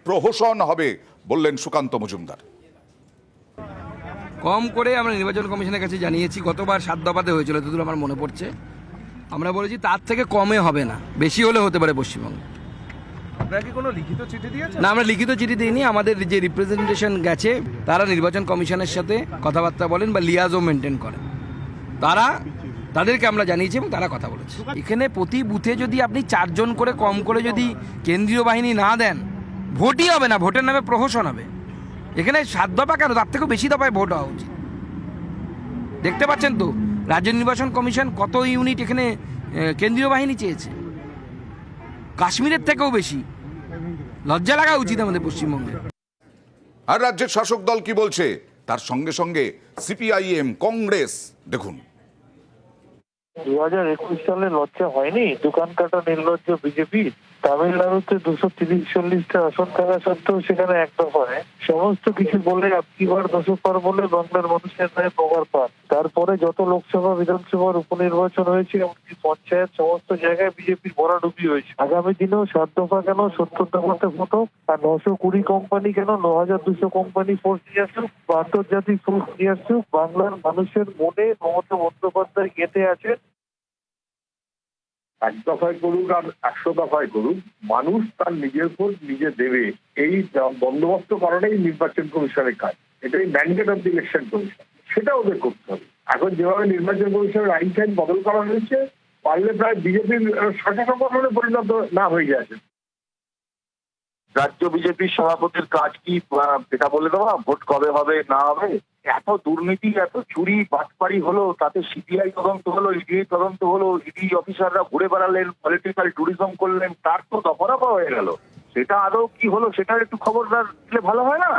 প্রহসন হবে বললেন সুকান্ত মজুমদার। কম করে আমরা নির্বাচন কমিশনের কাছে জানিয়েছি, গতবার 7 দফাতে হয়েছিল, যতদূর আমার মনে পড়ছে। আমরা বলেছি তার থেকে কমে হবে না, বেশি হলে হতে পারে পশ্চিমবঙ্গে। আপনারা কি কোনো লিখিত চিঠি দিয়েছেন? না, আমরা লিখিত চিঠি দিইনি। আমাদের যে রিপ্রেজেন্টেশন গেছে তারা নির্বাচন কমিশনের সাথে কথাবার্তা বলেন বা লিয়াজও মেনটেন করেন, তাদেরকে আমরা জানিয়েছি এবং তারা কথা বলেছে। এখানে প্রতি বুথে যদি আপনি 4 জন করে কম করে যদি কেন্দ্রীয় বাহিনী না দেন, ভোটই হবে না, ভোটের নামে প্রহসন হবে। এখানে 7 দফা কেন, তার থেকেও বেশি দফায় ভোট হওয়া উচিত। দেখতে পাচ্ছেন তো রাজ্য নির্বাচন কমিশন কত ইউনিট এখানে কেন্দ্রীয় বাহিনী চেয়েছে, কাশ্মীরের থেকেও বেশি। লজ্জা লাগা উচিত আমাদের পশ্চিমবঙ্গে। আর রাজ্যের শাসক দল কি বলছে তার সঙ্গে সঙ্গে সিপিআইএম, কংগ্রেস দেখুন। 2021 সালে লজ্জা হয়নি দোকান কাটা নির্লজ্জ বিজেপি? তামিলনাড়ুতে 230-40টা আসন থাকা সত্ত্বেও সেখানে এক দফায় সমস্ত কিছু বলে আপকিবার দশকবার বলে বাংলার মানুষের ন্যায় প্রকার পান। তারপরে যত লোকসভা বিধানসভার উপনির্বাচন হয়েছে এমনকি পঞ্চায়েত সমস্ত জায়গায় বিজেপির ভরাডুবি হয়েছে। আগামী দিনেও 7 দফা কেন, 70 দফাতে ফটো আর 920 কোম্পানি কেন, 9200 কোম্পানি ফোর্স নিয়ে আসুক, আন্তর্জাতিক ফোর্স নিয়ে আসুক, বাংলার মানুষের মনে মমতা বন্দ্যোপাধ্যায় গেঁথে আছে। 1 দফায় করুক আর 100 দফায় করুক, মানুষ তার নিজের ভোট নিজে দেবে, এই বন্দোবস্ত করাটাই নির্বাচন কমিশনের কাজ। এটাই mandate of the election commission, সেটা ওদের করতে হবে। এখন যেভাবে নির্বাচন কমিশনের আইন টাইন বদল করা হয়েছে, পারলে প্রায় বিজেপির শাখা সংগঠনে পরিণত না হয়ে গেছে। রাজ্য বিজেপির সভাপতির কাজ কি এটা বলে দেওয়া ভোট কবে হবে না হবে? এত দুর্নীতি, এত চুরি বাটপাড়ি হলো, তাতে সিবিআই তদন্ত হলো, ইডি তদন্ত হলো, ইডি অফিসাররা ঘুরে বেড়ালেন, পলিটিক্যাল ট্যুরিজম করলেন, তার তো দফা হয়ে গেল। সেটা আদৌ কি হলো সেটার একটু খবরদার দিলে ভালো হয় না?